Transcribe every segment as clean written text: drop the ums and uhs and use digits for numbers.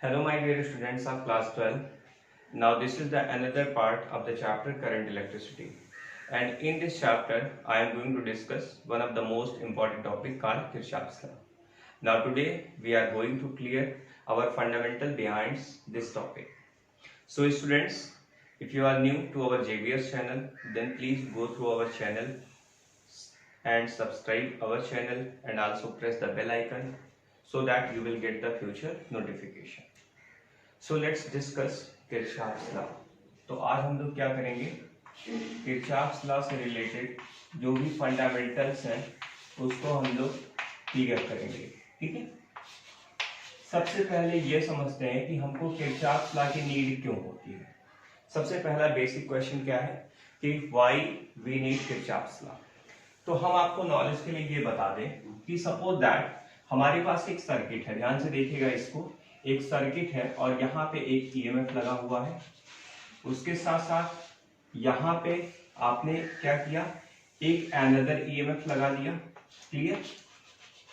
Hello my dear students of class 12. Now this is the another part of the chapter current electricity, and in this chapter I am going to discuss one of the most important topic called Kirchhoff's law. Now today we are going to clear our fundamental behind this topic. So students, if you are new to our JBS channel, then please go through our channel and subscribe our channel and also press the bell icon so that you will get the future notification. So let's discuss Kirchhoff's law. तो आज हम लोग क्या करेंगे, Kirchhoff's law से related जो भी fundamentals हैं उसको हम लोग क्लियर करेंगे। ठीक है, सबसे पहले ये समझते हैं कि हमको किरचॉफ्स लॉ की नीड क्यों होती है। सबसे पहला बेसिक क्वेश्चन क्या है कि why we need Kirchhoff's law. तो हम आपको नॉलेज के लिए ये बता दें कि सपोज दैट हमारे पास एक सर्किट है, ध्यान से देखिएगा इसको, एक सर्किट है और यहाँ पे एक ईएमएफ लगा हुआ है। उसके साथ साथ यहाँ पे आपने क्या किया, एक अनदर ईएमएफ लगा दिया। क्लियर।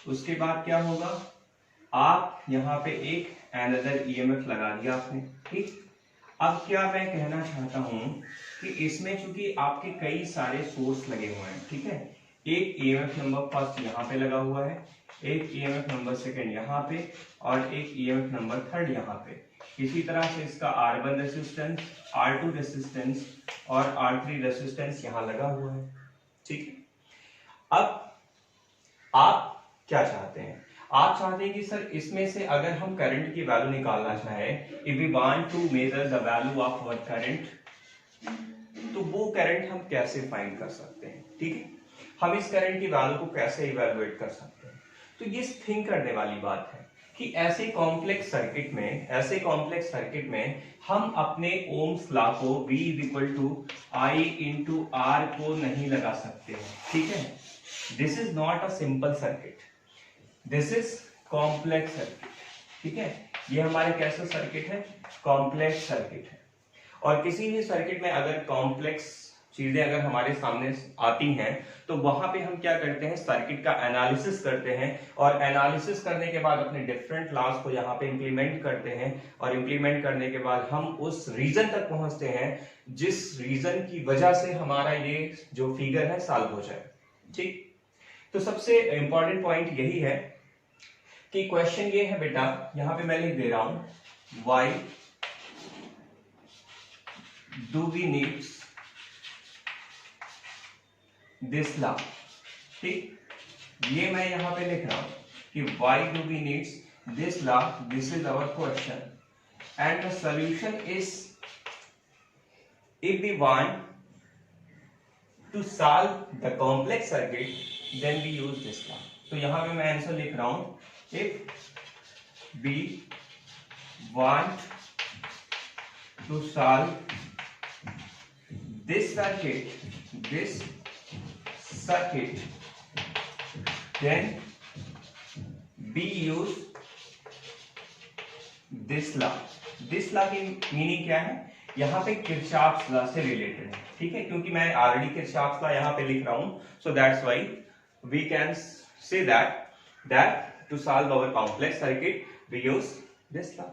उसके बाद क्या होगा, आप यहाँ पे एक अनदर ईएमएफ लगा दिया आपने। ठीक। अब क्या मैं कहना चाहता हूं कि इसमें चूंकि आपके कई सारे सोर्स लगे हुए हैं, ठीक है, एक ईएमएफ नंबर फर्स्ट यहाँ पे लगा हुआ है, एक ईएमएफ नंबर सेकंड यहाँ पे और एक ईएमएफ नंबर थर्ड यहाँ पे। इसी तरह से इसका R1 रेसिस्टेंस, R2 रेसिस्टेंस और R3 रेसिस्टेंस यहाँ लगा हुआ है। ठीक है। अब आप क्या चाहते हैं, आप चाहते हैं कि सर इसमें से अगर हम करंट की वैल्यू निकालना चाहें, if we want to measure the value of our current, तो वो करंट हम कैसे फाइंड कर सकते हैं। ठीक है, हम इस करंट की वैल्यू को कैसे इवैल्यूएट कर सकते हैं। तो ये थिंक करने वाली बात है कि ऐसे कॉम्प्लेक्स सर्किट में हम अपने ओम्स लॉ को V = I × R को नहीं लगा सकते हैं। ठीक है, this is not a simple circuit, this is complex circuit. ठीक है, ये हमारे कैसा सर्किट है, कॉम्प्लेक्स सर्किट है। और किसी भी सर्किट में अगर कॉम्प्लेक्स चीजें अगर हमारे सामने आती हैं तो वहां पे हम क्या करते हैं, सर्किट का एनालिसिस करते हैं और एनालिसिस करने के बाद अपने डिफरेंट लॉज को यहाँ पे इंप्लीमेंट करते हैं और इंप्लीमेंट करने के बाद हम उस रीजन तक पहुंचते हैं जिस रीजन की वजह से हमारा ये जो फिगर है सॉल्व हो जाए। ठीक, तो सबसे इंपॉर्टेंट पॉइंट यही है कि क्वेश्चन ये है बेटा, यहां पे मैं लिख दे रहा हूं, why do we needs this law. ठीक, ये मैं यहां पे लिख रहा हूं कि why do we needs this law, this is our question and the solution is if we want to solve the complex circuit then we use this law. तो यहां पे मैं आंसर लिख रहा हूं, if we want to solve this circuit then we use this law। This law की meaning क्या है, यहाँ पे किरचॉफ्स लॉ से रिलेटेड है। ठीक है, क्योंकि मैं ऑलरेडी किरचॉफ्स लॉ यहाँ पे लिख रहा हूं, so that's why we can say that to solve our complex circuit we use this law।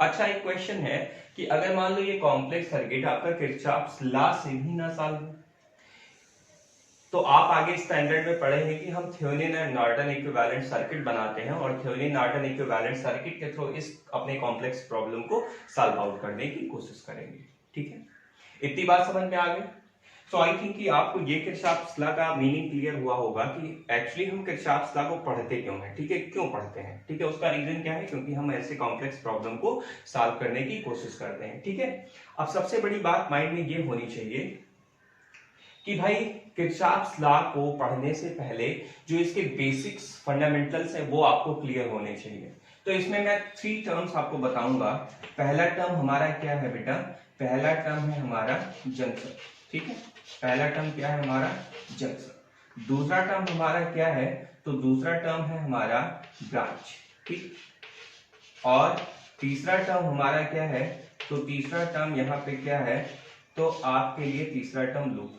अच्छा, एक क्वेश्चन है कि अगर मान लो ये कॉम्प्लेक्स सर्किट आपका किरचॉफ्स लॉ से भी ना सॉल्व हो, तो आप आगे स्टैंडर्ड में पढ़े हैं कि हम Thevenin and Norton equivalent circuit बनाते हैं और थेवेनिन नॉर्टन इक्विवेलेंट सर्किट के थ्रू इस अपने कॉम्प्लेक्स प्रॉब्लम को सॉल्व आउट करने की कोशिश करेंगे। ठीक है, इतनी बात समझ में आ गई। सो आई थिंक कि आपको ये किरचॉफ्स लॉ का मीनिंग क्लियर हुआ होगा कि एक्चुअली हम किरचॉफ्स लॉ को पढ़ते क्यों हैं। ठीक है, क्यों पढ़ते हैं। ठीक है, उसका रीजन क्या है, क्योंकि हम ऐसे कॉम्प्लेक्स प्रॉब्लम को सॉल्व करने की कोशिश करते हैं। ठीक है, अब सबसे बड़ी बात माइंड में ये होनी चाहिए कि भाई किरचॉफ्स लॉ को पढ़ने से पहले जो इसके बेसिक्स फंडामेंटल्स हैं वो आपको क्लियर होने चाहिए। तो इसमें मैं 3 टर्म्स आपको बताऊंगा। पहला टर्म हमारा क्या है बेटा, पहला टर्म है हमारा जंक्शन। ठीक है, पहला टर्म क्या है हमारा, जंक्शन। दूसरा टर्म हमारा क्या है, तो दूसरा टर्म है हमारा ब्रांच। ठीक, और तीसरा टर्म हमारा क्या है, तो तीसरा टर्म यहाँ पे क्या है, तो आपके लिए तीसरा टर्म लूप।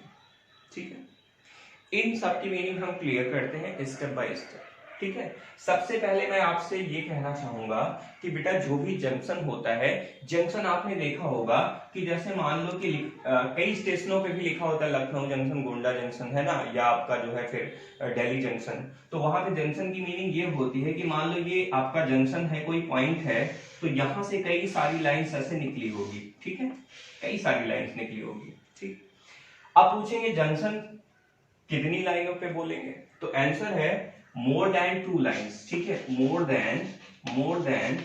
ठीक है, इन सब की मीनिंग हम क्लियर करते हैं स्टेप बाय स्टेप। ठीक है। सबसे पहले मैं आपसे ये कहना चाहूंगा कि बेटा जो भी जंक्शन होता है, जंक्शन आपने देखा होगा कि जैसे मान लो कि कई स्टेशनों पे भी लिखा होता है लखनऊ जंक्शन, गोंडा जंक्शन, है ना, या आपका जो है फिर दिल्ली जंक्शन। तो वहां पे जंक्शन की मीनिंग ये होती है कि मान लो ये आपका जंक्शन है, कोई पॉइंट है, तो यहाँ से कई सारी लाइन्स ऐसे निकली होगी, ठीक है, कई सारी लाइन्स निकली होगी, ठीक। अब पूछेंगे जंक्शन कितनी लाइनों पे बोलेंगे, तो आंसर है मोर देन 2 लाइन्स, ठीक है, मोर देन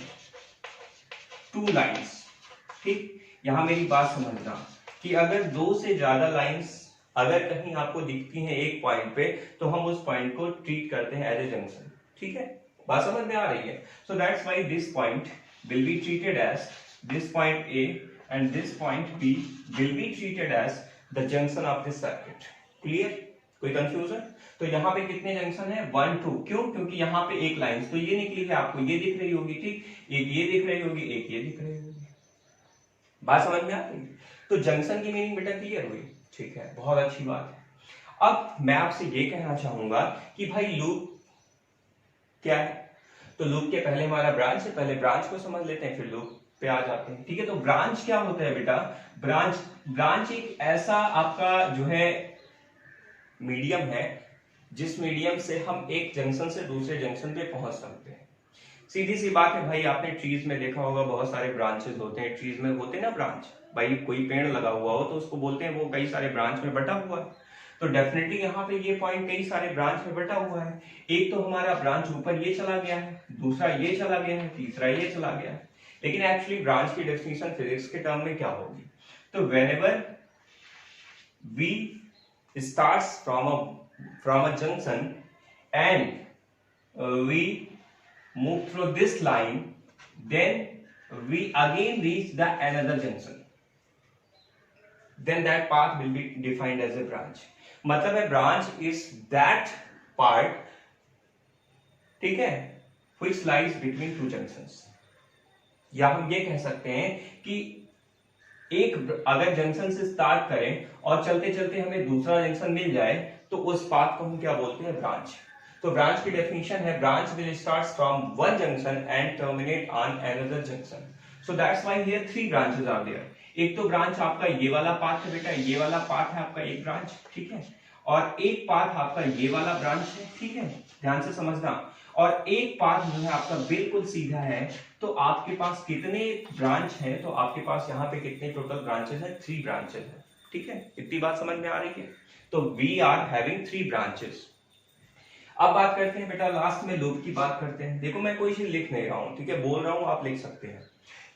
2 लाइन्स, ठीक। यहां मेरी बात समझना कि अगर 2 से ज्यादा लाइन्स अगर कहीं आपको दिखती हैं एक पॉइंट पे, तो हम उस पॉइंट को ट्रीट करते हैं एज ए जंक्शन, ठीक है, बात समझ में आ रही है। So that's why this point will be treated as, this point A and this point B will be treated as the junction of this circuit. Clear, कोई कंफ्यूजन? तो यहाँ पे कितने जंक्शन है, 1 2, क्यों? क्योंकि यहाँ पे एक लाइन तो ये निकली है, आपको ये दिख रही होगी, ठीक, एक ये दिख रही होगी, एक ये दिख रही होगी, बात समझ में आ रही है। तो जंक्शन की मीनिंग बेटा क्लियर हुई, ठीक है, बहुत अच्छी बात है। अब मैं आपसे ये कहना चाहूंगा कि भाई लूप क्या है, तो लूप के पहले हमारा ब्रांच है, पहले ब्रांच को समझ लेते हैं फिर लूप पे आ जाते हैं, ठीक है। तो ब्रांच क्या होता है बेटा, ब्रांच एक ऐसा आपका जो है मीडियम है जिस मीडियम से हम एक जंक्शन से दूसरे जंक्शन पे पहुंच सकते हैं। सीधी सी बात है भाई, आपने ट्रीज में देखा होगा बहुत सारे ब्रांचेस होते हैं, ट्रीज में होते हैं ना ब्रांच, भाई कोई पेड़ लगा हुआ हो तो उसको बोलते हैं वो कई सारे ब्रांच में बटा हुआ है। तो डेफिनेटली यहाँ पे ये पॉइंट कई सारे ब्रांच में बटा हुआ है। एक तो हमारा ब्रांच ऊपर ये चला गया है, दूसरा ये चला गया है, तीसरा ये चला गया है। लेकिन एक्चुअली ब्रांच की डेफिनेशन फिजिक्स के टर्म में क्या होगी, तो whenever we starts from a junction and we move through this line, then we again reach the another junction, then that path will be defined as a branch। मतलब है branch is that part, ठीक है, which lies between two junctions। या हम ये कह सकते हैं कि एक अगर जंक्शन से स्टार्ट करें और चलते चलते हमें दूसरा जंक्शन मिल जाए तो उस पाथ को हम क्या बोलते हैं, ब्रांच। तो ब्रांच की डेफिनेशन है branch will start from one junction and terminate on another junction. So that's why here 3 branches are there. एक तो ब्रांच आपका ये वाला पाथ है बेटा, ये वाला पाथ है आपका एक ब्रांच, ठीक है, और एक पाथ आपका ये वाला ब्रांच है, ठीक है, ध्यान से समझना। और एक पाथ जो है आपका बिल्कुल सीधा है। तो आपके पास कितने ब्रांच हैं, तो आपके पास यहाँ पे कितने टोटल ब्रांचेस हैं, 3 ब्रांचेस हैं, ठीक है, इतनी बात समझ में आ रही है। तो वी आर हैविंग 3 ब्रांचेस। अब बात करते हैं बेटा लास्ट में लूप की बात करते हैं। देखो मैं कोई चीज लिख नहीं रहा हूं, ठीक है, बोल रहा हूं, आप लिख सकते हैं।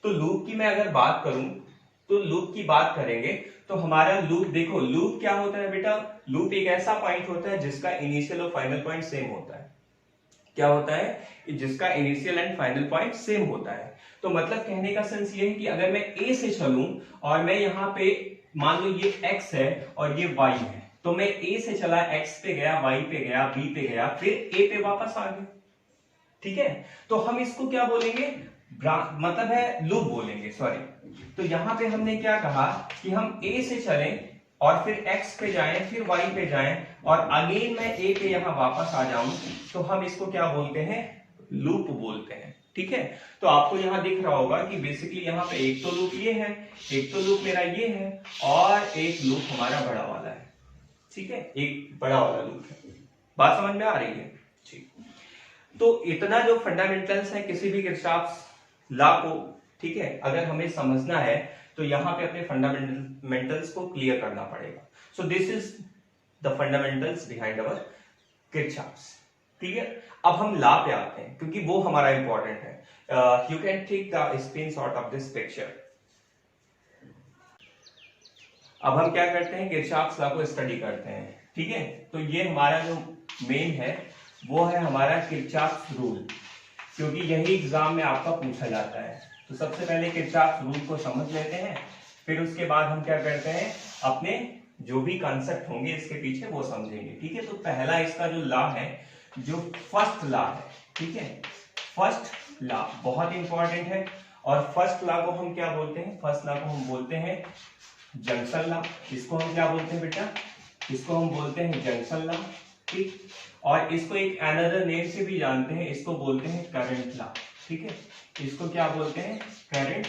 तो लूप की मैं अगर बात करूं, तो लूप की बात करेंगे तो हमारा लूप, देखो लूप क्या होता है बेटा, लूप एक ऐसा पॉइंट होता है जिसका इनिशियल और फाइनल पॉइंट सेम होता है। क्या होता है, जिसका initial and final point same होता है। तो मतलब कहने का सेंस ये है कि अगर मैं ए से चलूं और मैं यहाँ पे मान लो ये x है और ये y है, तो मैं a से चला, x पे गया, y पे गया, b पे गया, फिर a पे वापस आ गया, ठीक है। तो हम इसको क्या बोलेंगे, मतलब है लूप बोलेंगे, सॉरी। तो यहां पे हमने क्या कहा कि हम a से चलें और फिर x पे जाएं, फिर y पे जाएं और अगेन मैं a पे यहां वापस आ जाऊं, तो हम इसको क्या बोलते हैं, लूप बोलते हैं, ठीक है। तो आपको यहां दिख रहा होगा कि बेसिकली यहां पे एक तो लूप ये है, एक तो लूप मेरा ये है और एक लूप हमारा बड़ा वाला है, ठीक है, एक बड़ा वाला लूप है। बात समझ में आ रही है, ठीक। तो इतना जो फंडामेंटल्स है किसी भी किरचॉफ्स लॉ को, ठीक है, अगर हमें समझना है तो यहां पे अपने फंडामेंटल्स को क्लियर करना पड़ेगा। So this is the fundamentals behind our Kirchhoff's, clear. अब हम लॉ पे आते हैं क्योंकि वो हमारा इंपॉर्टेंट है। You can take the screenshot of this picture. अब हम क्या करते हैं, किरचॉफ्स लॉ को स्टडी करते हैं, ठीक है। तो ये हमारा जो मेन है वो है हमारा किरचॉफ्स रूल, क्योंकि यही एग्जाम में आपका पूछा जाता है। तो सबसे पहले किरचॉफ्स रूल को समझ लेते हैं, फिर उसके बाद हम क्या करते हैं, अपने जो भी कॉन्सेप्ट होंगे इसके पीछे वो समझेंगे, ठीक है। तो पहला इसका जो लॉ है, जो फर्स्ट लॉ है, ठीक है, फर्स्ट लॉ बहुत इंपॉर्टेंट है। और फर्स्ट लॉ को हम क्या बोलते हैं, फर्स्ट लॉ को हम बोलते हैं जंक्शन लॉ। इसको हम क्या बोलते हैं बेटा, इसको हम बोलते हैं जंक्शन लॉ, ठीक, और इसको एक अनदर नेम से भी जानते हैं, इसको बोलते हैं करंट लॉ। ठीक है, इसको क्या बोलते हैं? Current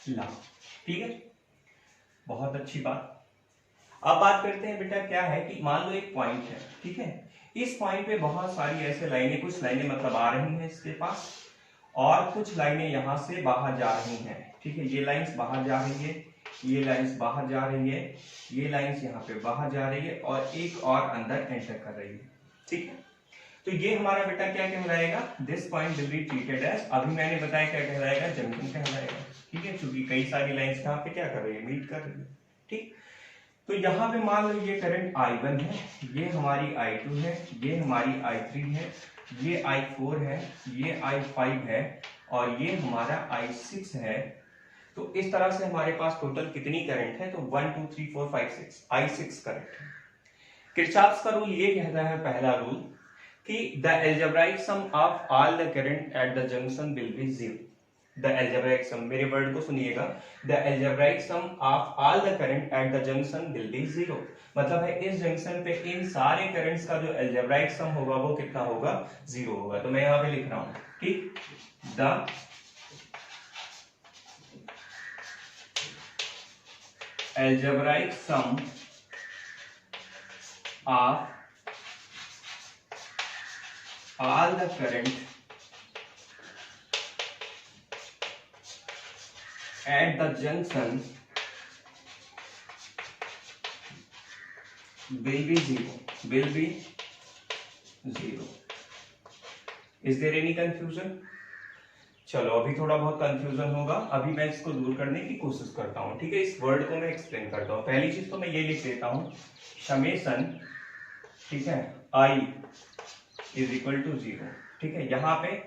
law. ठीक है, बहुत अच्छी बात। अब बात करते हैं बेटा, क्या है कि मान लो एक पॉइंट है, ठीक है, इस पॉइंट पे बहुत सारी ऐसे लाइनें, कुछ लाइनें मतलब आ रही हैं इसके पास, और कुछ लाइनें यहां से बाहर जा रही हैं। ठीक है, ये लाइंस बाहर जा रही है, ये लाइंस बाहर जा रही है, ये लाइंस यहाँ पे बाहर जा रही है, और एक और अंदर एंटर कर रही है। ठीक है, तो ये हमारा बेटा क्या कहलाएगा? This point will be treated as, अभी मैंने बताया क्या कहलाएगा? जंक्शन कहलाएगा। ठीक है, क्योंकि कई सारी लाइंस यहाँ पे क्या कर रही है? मीट कर रही है। ठीक, तो यहाँ पे मान लो ये करंट I1 है, ये हमारी I2 है, ये हमारी I3 है, ये I4 है, ये I5 है, और ये हमारा I6 है। तो इस तरह से हमारे पास टोटल कितनी करंट है? तो 1 2 3 4 5 6 I6 करंट है। किरचॉफ्स का रूल ये कहता है, पहला रूल, कि the algebraic sum of all the current at the junction will be zero. The algebraic sum, मेरे वर्ड को सुनिएगा, the algebraic sum of all the current at the junction will be zero. मतलब है इस junction पे इन सारे currents का जो अलजेब्राइक सम होगा वो कितना होगा? जीरो होगा। तो मैं यहां पे लिख रहा हूं, ठीक, the algebraic sum of all the current at the junction will be zero. Will be zero. Is there any confusion? चलो, अभी थोड़ा बहुत कंफ्यूजन होगा, अभी मैं इसको दूर करने की कोशिश करता हूँ। ठीक है, इस वर्ड को मैं एक्सप्लेन करता हूँ। पहली चीज तो मैं ये लिख देता हूँ, समेशन, ठीक है, I is equal to zero. ठीक है, यहाँ पे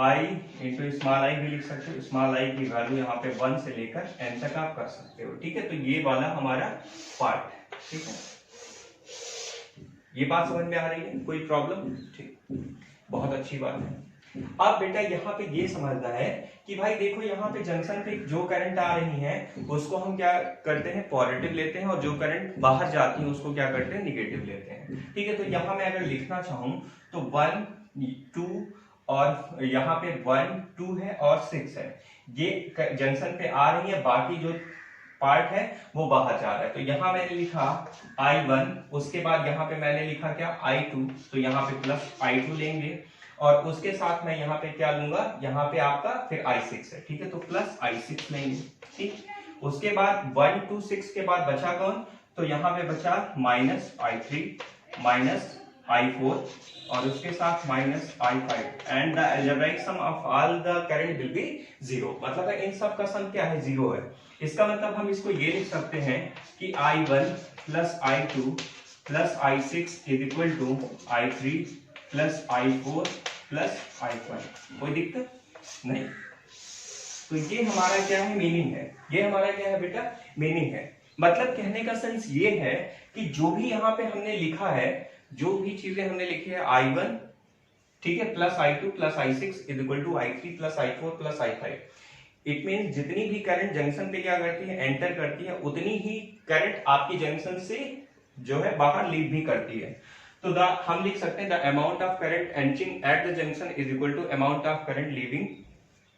i इंटू स्मॉल आई भी लिख सकते हो, स्मॉल आई की वैल्यू यहाँ पे 1 से लेकर n तक आप कर सकते हो। ठीक है, तो ये वाला हमारा पार्ट है। ठीक है, ये बात समझ में आ रही है? कोई प्रॉब्लम? ठीक, बहुत अच्छी बात है। अब बेटा यहाँ पे ये समझना है कि भाई देखो, यहाँ पे जंक्शन पे जो करंट आ रही है उसको हम क्या करते हैं? पॉजिटिव लेते हैं, और जो करंट बाहर जाती है उसको क्या करते हैं? निगेटिव लेते हैं। ठीक है, तो यहाँ मैं अगर लिखना चाहूं तो 1 2, और यहाँ पे 1 2 है और 6 है, ये जंक्शन पे आ रही है, बाकी जो पार्ट है वो बाहर जा रहा है। तो यहाँ मैंने लिखा I1, उसके बाद यहाँ पे मैंने लिखा क्या? I2, तो यहाँ पे प्लस I2 लेंगे, और उसके साथ मैं यहाँ पे क्या लूंगा? यहाँ पे आपका फिर I6 है। ठीक है, तो प्लस I6 लेंगे। ठीक, उसके बाद 1 2 6 के बाद बचा कौन? तो यहाँ पे बचा माइनस I3 माइनस I4, और उसके साथ minus I5, and the algebraic sum of all the current will be zero. मतलब है इन सब का सम क्या है? जीरो है। इसका मतलब हम इसको ये लिख सकते हैं कि I1 plus I2 plus I6 is equal to I3 plus I4 plus I5। कोई दिक्कत नहीं। तो ये हमारा क्या है? मीनिंग है। ये हमारा क्या है बेटा? मीनिंग है। मतलब कहने का सेंस ये है कि जो भी यहाँ पे हमने लिखा है, जो भी चीजें हमने लिखी है, I1, ठीक है, plus I2 plus I6 is equal to I3 plus I4 plus I5। It mean जितनी भी करंट जंक्शन पे क्या करती है? एंटर करती है, उतनी ही करंट आपकी जंक्शन से जो है बाहर लीव भी करती है। तो हम लिख सकते हैं the amount of current entering at the junction is equal to amount of current leaving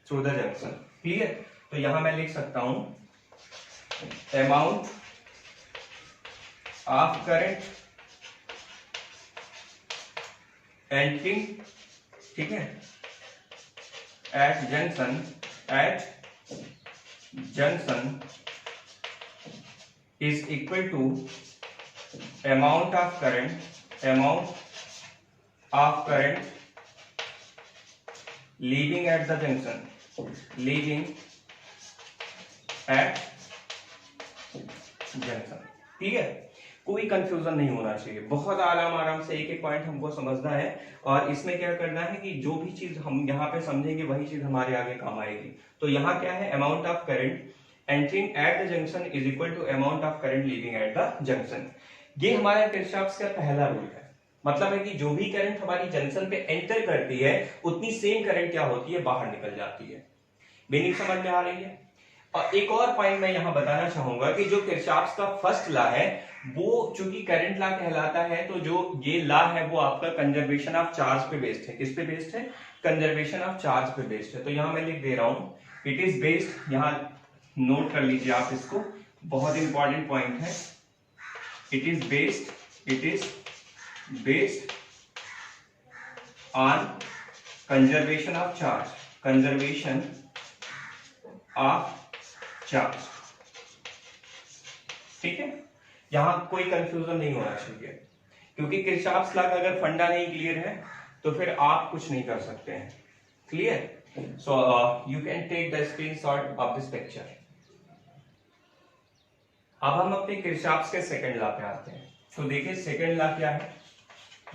through the junction. Clear? तो यहां मैं लिख सकता हूं अमाउंट ऑफ करंट एंटरिंग, ठीक है, at junction is equal to amount of current leaving at the junction, ठीक है? कोई कंफ्यूजन नहीं होना चाहिए, बहुत आराम से एक एक पॉइंट हमको समझना है, और इसमें क्या करना है कि जो भी चीज हम यहाँ पे समझेंगे वही चीज हमारे आगे काम आएगी। तो यहाँ क्या है? Amount of current entering at the junction is equal to amount of current leaving at the junction. ये हमारा किरचॉफ्स का पहला रूल है। मतलब है कि जो भी करंट हमारी जंक्शन पे एंटर करती है, उतनी सेम करंट क्या होती है? बाहर निकल जाती है। मीनिंग समझ में आ रही है? और एक और पॉइंट मैं यहाँ बताना चाहूंगा कि जो किरचॉफ का फर्स्ट लॉ है वो चूंकि करंट लॉ कहलाता है, तो जो ये लॉ है वो आपका कंजर्वेशन ऑफ चार्ज पे बेस्ड है। किस पे बेस्ड है? कंजर्वेशन ऑफ चार्ज पे बेस्ड है। तो यहाँ मैं लिख दे रहा हूं इट इज बेस्ड, यहाँ नोट कर लीजिए आप इसको, बहुत इंपॉर्टेंट पॉइंट है। It is based on conservation of charge, conservation of charge. ठीक है, यहां कोई कंफ्यूजन नहीं होना चाहिए, क्योंकि किरचॉफ्स लॉ का अगर फंडा नहीं क्लियर है तो फिर आप कुछ नहीं कर सकते हैं। Clear? So you can take the screenshot of this picture. अब हम अपने किरचॉफ्स के सेकंड लॉ पे आते हैं। तो देखिए सेकंड लॉ क्या है,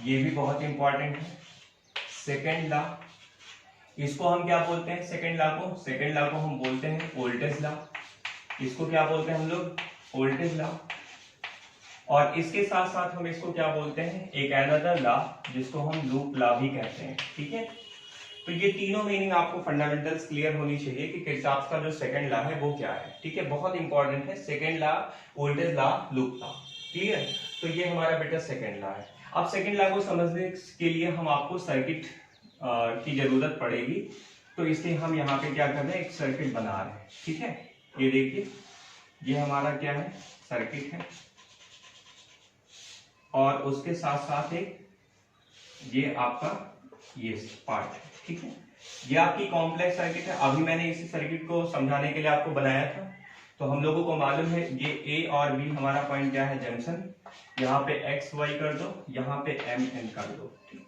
ये भी बहुत इंपॉर्टेंट है। सेकंड लॉ, इसको हम क्या बोलते हैं? सेकंड लॉ को, सेकंड लॉ को हम बोलते हैं वोल्टेज लॉ। इसको क्या बोलते हैं हम लोग? Voltage law. और इसके साथ साथ हम इसको क्या बोलते हैं? एक अनदर लॉ जिसको हम लूप लॉ भी कहते हैं। ठीक है, तो ये तीनों मीनिंग आपको फंडामेंटल्स क्लियर होनी चाहिए कि किरचॉफ का जो सेकंड लॉ है वो क्या है। ठीक है, बहुत इंपॉर्टेंट है। Second law, voltage law, loop law. Clear? तो ये हमारा बेटा सेकंड लॉ है। अब सेकंड लॉ को समझने के लिए हम आपको सर्किट की जरूरत पड़ेगी, तो इसलिए हम यहाँ पे क्या कर रहे हैं? एक सर्किट बना रहे हैं। ठीक है, ये देखिए, ये हमारा क्या है? सर्किट है, और उसके साथ साथ एक ये आपका ये पार्ट है। ठीक है, ये आपकी कॉम्प्लेक्स सर्किट है। अभी मैंने इसी सर्किट को समझाने के लिए आपको बनाया था। तो हम लोगों को मालूम है ये ए और बी हमारा पॉइंट क्या है? जंक्शन। यहाँ पे एक्स वाई कर दो, यहाँ पे एम एन कर दो। ठीक,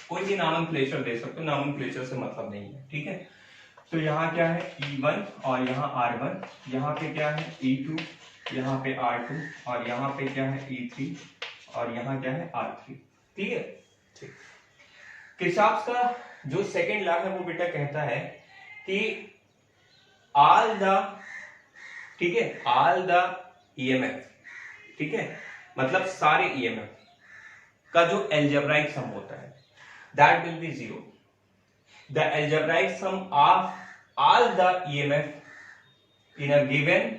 कोई भी नॉमेनक्लेचर दे सकते हो, नॉमेनक्लेचर से मतलब नहीं है। ठीक है, तो यहाँ क्या है? E1 और यहाँ R1, यहाँ पे क्या है? E2, यहाँ पे R2, और यहाँ पे क्या है? E3, और यहाँ क्या है? R3। क्लियर? ठीक। किरचॉफ का जो सेकंड लॉ है वो बेटा कहता है कि ऑल द, ठीक है, ऑल द EMF, ठीक है, मतलब सारे EMF का जो एल्जेब्राइक सम होता है that will be zero. The algebraic sum of all the EMF in a given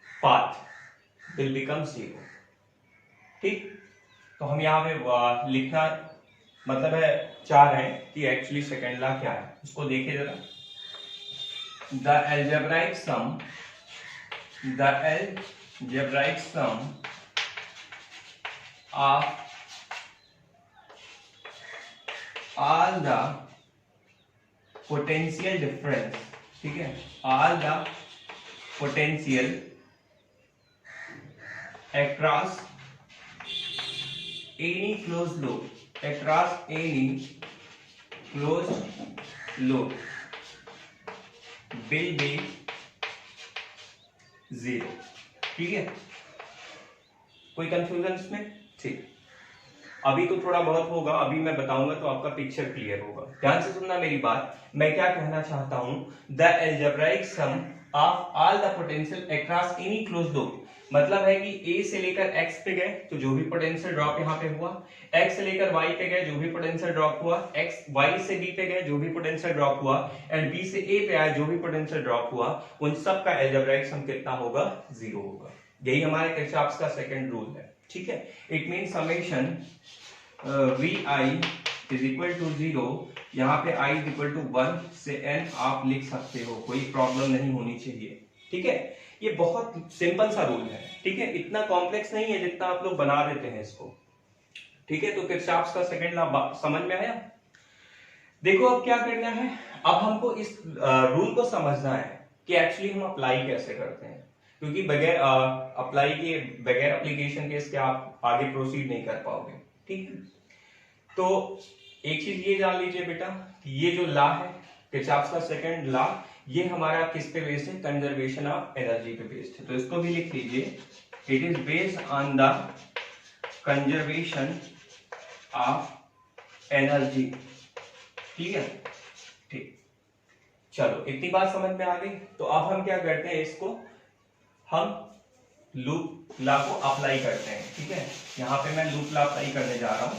path will become zero। ठीक, तो हम यहाँ पे लिखना मतलब है चाह रहे हैं कि एक्चुअली सेकेंड लॉ क्या है, उसको देखिए जरा। The algebraic sum of all the potential difference, ठीक है, all the potential across any closed loop, across any closed loop will be zero। ठीक है, कोई कंफ्यूजन इसमें? ठीक, अभी तो थोड़ा बहुत होगा, अभी मैं बताऊंगा तो आपका पिक्चर क्लियर होगा। ध्यान से सुनना मेरी बात, मैं क्या कहना चाहता हूं। The algebraic sum of all the potential across any closed loop, मतलब है कि A से लेकर X पे गए तो जो भी पोटेंशियल ड्रॉप यहाँ पे हुआ, X से लेकर Y पे गए जो भी पोटेंशियल ड्रॉप हुआ, Y से B पे गए जो भी पोटेंशियल ड्रॉप हुआ, एंड B से A पे आए जो भी पोटेंशियल ड्रॉप हुआ, उन सब का एल्जेब्राइक सम कितना होगा? जीरो होगा। यही हमारे किरचॉफ का सेकंड रूल है। ठीक है, it mean summation VI is equal to zero, यहाँ पे I इज इक्वल टू 1 से N आप लिख सकते हो, कोई प्रॉब्लम नहीं होनी चाहिए। ठीक है, ये बहुत सिंपल सा रूल है। ठीक है, इतना कॉम्प्लेक्स नहीं है जितना आप लोग बना देते हैं इसको। ठीक है, तो किरचॉफ का सेकंड लॉ समझ में आया? देखो अब क्या करना है, अब हमको इस रूल को समझना है कि एक्चुअली हम अप्लाई कैसे करते हैं, क्योंकि बगैर अप्लाई के, बगैर एप्लीकेशन के इसके आप आगे प्रोसीड नहीं कर पाओगे। ठीक है, तो एक चीज ये जान लीजिए बेटा, ये जो लॉ है किरचॉफ का सेकंड लॉ, ये हमारा किस पे बेस्ड है? कंजर्वेशन ऑफ एनर्जी पे बेस्ड है। तो इसको भी लिख लीजिए, it is based on the conservation of energy. ठीक है, ठीक, चलो इतनी बात समझ में आ गई। तो अब हम क्या करते हैं, इसको हम लूप लॉ को अप्लाई करते हैं। ठीक है, यहाँ पे मैं लूप लॉ अप्लाई करने जा रहा हूं,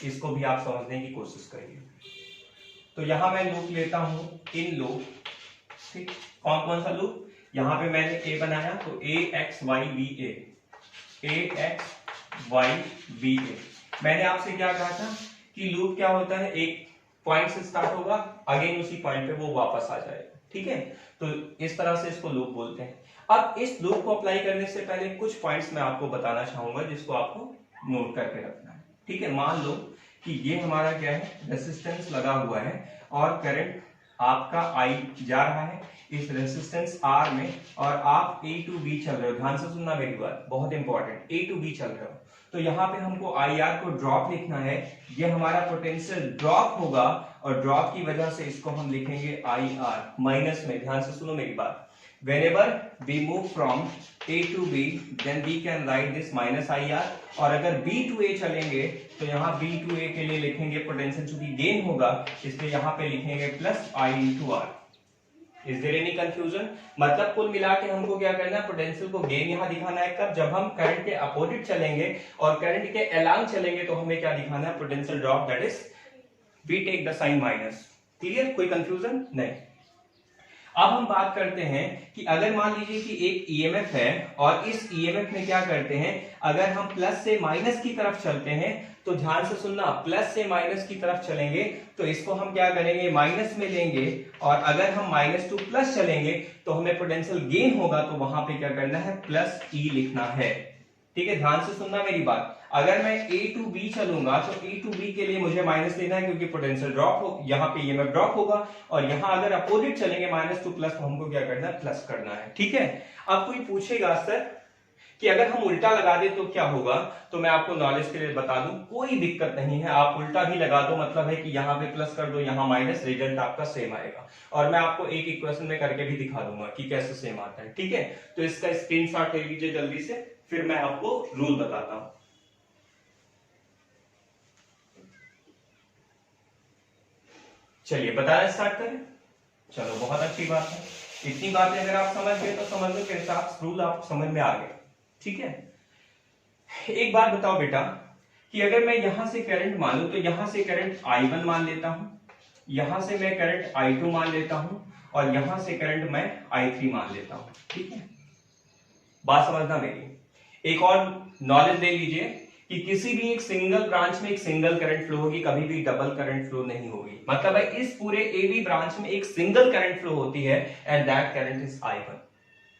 इसको भी आप समझने की कोशिश करिए। तो यहां मैं लूप लेता हूं इन लूप। ठीक, कौन कौन सा लूप? यहाँ पे मैंने a बनाया तो a x y b a, a x y b a। मैंने आपसे क्या कहा था कि लूप क्या होता है, एक पॉइंट से स्टार्ट होगा, अगेन उसी पॉइंट पे वो वापस आ जाएगा, ठीक है। तो इस तरह से इसको लूप बोलते हैं। अब इस लूप को अप्लाई करने से पहले कुछ पॉइंट्स मैं आपको बताना चाहूंगा जिसको आपको नोट करके रखना है, ठीक है। मान लो कि ये हमारा क्या है, रेसिस्टेंस लगा हुआ है और करंट आपका I जा रहा है इस रेसिस्टेंस R में, और आप A to B चल रहे हो। ध्यान से सुनना मेरी बात, बहुत इंपॉर्टेंट, A to B चल रहे हो। तो यहाँ पे हमको IR को ड्रॉप लिखना है, ये हमारा पोटेंशियल ड्रॉप होगा और ड्रॉप की वजह से इसको हम लिखेंगे IR माइनस में। ध्यान से सुनो मेरी बात, whenever we move from A to B then we can write this minus IR, और अगर B to A चलेंगे तो यहाँ B to A के लिए लिखेंगे पोटेंशियल, चूंकि गेन होगा इसलिए यहाँ पे लिखेंगे plus I into R। Is there any confusion? मतलब कुल मिला के हमको क्या करना है, पोटेंशियल को गेन यहाँ दिखाना है कब, जब हम करंट के अपोजिट चलेंगे और करंट के अलोंग चलेंगे तो हमें क्या दिखाना है, potential drop, that is we take the sign minus. Clear, कोई कंफ्यूजन नहीं। अब हम बात करते हैं कि अगर मान लीजिए कि एक ईएमएफ है और इस ईएमएफ में क्या करते हैं, अगर हम प्लस से माइनस की तरफ चलते हैं तो ध्यान से सुनना, प्लस से माइनस की तरफ चलेंगे तो इसको हम क्या करेंगे, माइनस में लेंगे, और अगर हम माइनस टू प्लस चलेंगे तो हमें पोटेंशियल गेन होगा, तो वहां पे क्या करना है, प्लस ई लिखना है, ठीक है। ध्यान से सुनना मेरी बात, अगर मैं A to B चलूंगा तो A to B के लिए मुझे माइनस लेना है क्योंकि पोटेंशियल ड्रॉप हो, यहाँ पे ईएमएफ ड्रॉप होगा, और यहाँ अगर अपोजिट चलेंगे माइनस टू प्लस तो हमको क्या करना है, प्लस करना है, ठीक है। अब कोई पूछेगा सर कि अगर हम उल्टा लगा दें तो क्या होगा, तो मैं आपको नॉलेज के लिए बता दूं, कोई दिक्कत नहीं है, आप उल्टा भी लगा दो, मतलब है कि यहाँ पे प्लस कर दो, यहाँ माइनस, रिजल्ट आपका सेम आएगा। और मैं आपको एक इक्वेशन में करके भी दिखा दूंगा कि कैसे सेम आता है, ठीक है। तो इसका स्क्रीनशॉट ले लीजिए जल्दी से, फिर मैं आपको रूल बताता हूं। चलिए बताना स्टार्ट करें। चलो बहुत अच्छी बात है, इतनी बातें अगर आप समझ गए तो समझ लो किरचॉफ रूल आप समझ में आ गए, ठीक है। एक बात बताओ बेटा कि अगर मैं यहां से करंट मान लूं तो यहां से करंट I1 मान लेता हूं, यहां से मैं करंट I2 मान लेता हूं, और यहां से करंट मैं I3 मान लेता हूं, ठीक है। बात समझना मेरी, एक और नॉलेज ले लीजिए कि किसी भी एक सिंगल ब्रांच में एक सिंगल करंट फ्लो होगी, कभी भी डबल करंट फ्लो नहीं होगी। मतलब है इस पूरे एबी ब्रांच में एक सिंगल करंट फ्लो होती है and that current is I1,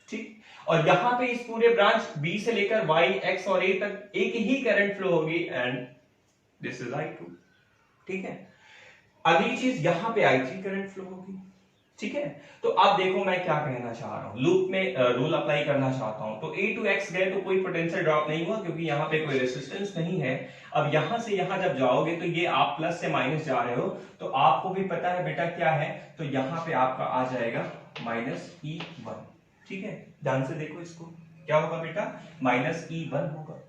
ठीक। और यहां पे इस पूरे ब्रांच B से लेकर Y, X और A तक एक ही करंट फ्लो होगी एंड दिस इज I2, ठीक है। अगली चीज यहां पे I3 करंट फ्लो होगी, ठीक है। तो अब देखो मैं क्या कहना चाह रहा हूं, लूप में रूल अप्लाई करना चाहता हूं। तो A to X गए तो कोई पोटेंशियल ड्रॉप नहीं हुआ क्योंकि यहाँ पे कोई रेजिस्टेंस नहीं है। अब यहां से यहां जब जाओगे तो ये आप प्लस से माइनस जा रहे हो, तो आपको भी पता है बेटा क्या है, तो यहाँ पे आपका आ जाएगा माइनस E1, ठीक है। ध्यान से देखो इसको, क्या होगा बेटा, माइनस E1 होगा,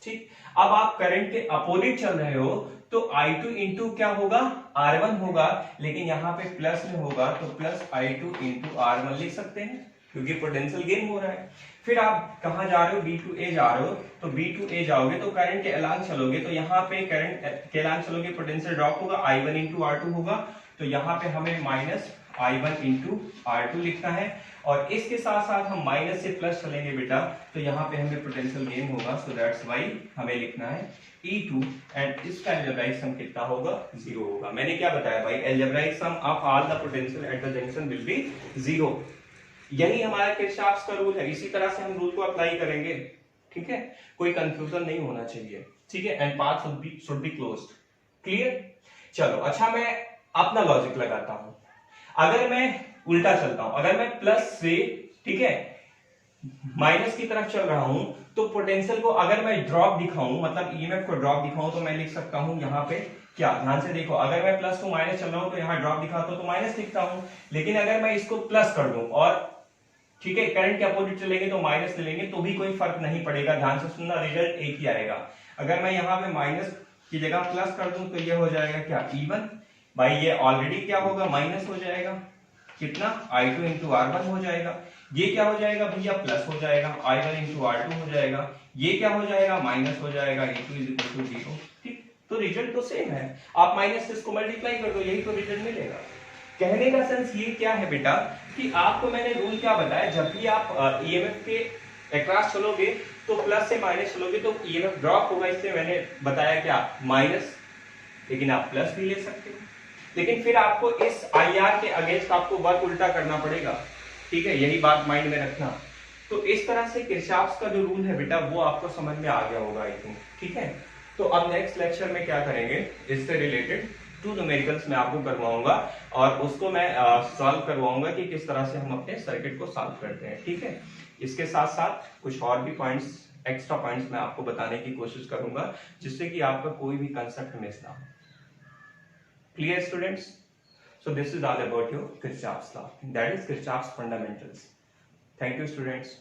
ठीक। अब आप करंट के अपोजिट चल रहे हो तो I2 इंटू क्या होगा, R1 होगा, लेकिन यहाँ पे प्लस में होगा तो प्लस I2 इंटू R1 लिख सकते हैं क्योंकि पोटेंशियल गेन हो रहा है। फिर आप कहां जा रहे हो, B to A जा रहे हो, तो B to A जाओगे तो करंट के अलांग चलोगे, तो यहाँ पे करंट के अलांग चलोगे पोटेंशियल ड्रॉप होगा, I1 इंटू R2 होगा, तो यहाँ पे हमें माइनस I1 इंटू R2 लिखना है, और इसके साथ साथ हम माइनस से प्लस चलेंगे बेटा, तो यहाँ पे हमें पोटेंशियल गेन होगा, सो दैट्स व्हाई हमें लिखना है E2 एंड इसका अलजेब्राइक सम कितना होगा, 0 होगा। मैंने क्या बताया भाई, algebraic sum of all the potential at the junction will be 0। यही हमारा किरचॉफ का रूल है, इसी तरह से हम रूल को अप्लाई करेंगे, ठीक है। कोई कंफ्यूजन नहीं होना चाहिए, ठीक है। And path should be closed, clear. चलो अच्छा, मैं अपना लॉजिक लगाता हूं। अगर मैं उल्टा चलता हूं, अगर मैं प्लस से, ठीक है, माइनस की तरफ चल रहा हूं, तो पोटेंशियल को अगर मैं ड्रॉप दिखाऊं, मतलब ईएमएफ को ड्रॉप दिखाऊं, तो मैं लिख सकता हूं यहाँ पे क्या, ध्यान से देखो, अगर मैं प्लस टू माइनस चल रहा हूं तो यहाँ ड्रॉप दिखाता हूं तो माइनस लिखता हूं, लेकिन अगर मैं इसको प्लस कर दूं और ठीक है करंट के अपोजिट चलेंगे तो माइनस ले लेंगे तो भी कोई फर्क नहीं पड़ेगा। ध्यान से सुनना, रिजल्ट एक ही आएगा। अगर मैं यहाँ पे माइनस की जगह प्लस कर दूं तो ये हो जाएगा क्या, E1, भाई ये ऑलरेडी क्या होगा, माइनस हो जाएगा, कितना, I2 इंटू R1 हो जाएगा। ये क्या हो जाएगा भैया, प्लस हो जाएगा, I1 इंटू R2 हो जाएगा। ये क्या हो जाएगा, माइनस हो जाएगा, E2 इज इक्वल टू 0, ठीक। तो रिजल्ट तो सेम है, आप माइनस से इसको मल्टीप्लाई कर दो, यही तो रिजल्ट मिलेगा। कहने का सेंस ये क्या है बेटा कि आपको मैंने रूल क्या बताया, जब भी आप ईएमएफ के अक्रॉस चलोगे तो प्लस से माइनस चलोगे तो ईएमएफ ड्रॉप होगा, इसलिए मैंने बताया क्या माइनस, लेकिन आप प्लस भी ले सकते हो, लेकिन फिर आपको इस आईआर के अगेंस्ट आपको वर्क उल्टा करना पड़ेगा, ठीक है, यही बात माइंड में रखना। तो इस तरह से किरचॉफ का जो रूल है बेटा वो आपको समझ में आ गया होगा आई थिंक, ठीक है। तो अब नेक्स्ट लेक्चर में क्या करेंगे, इससे रिलेटेड 2 न्यूमेरिकल्स मैं आपको करवाऊंगा और उसको मैं सॉल्व करवाऊंगा कि किस तरह से हम अपने सर्किट को सॉल्व करते हैं, ठीक है। इसके साथ साथ कुछ और भी पॉइंट्स, एक्स्ट्रा पॉइंट्स मैं आपको बताने की कोशिश करूंगा जिससे कि आपका कोई भी कंसेप्ट मिस ना हो। Clear students? So this is all about your Kirchhoff's law. That is Kirchhoff's fundamentals. Thank you students.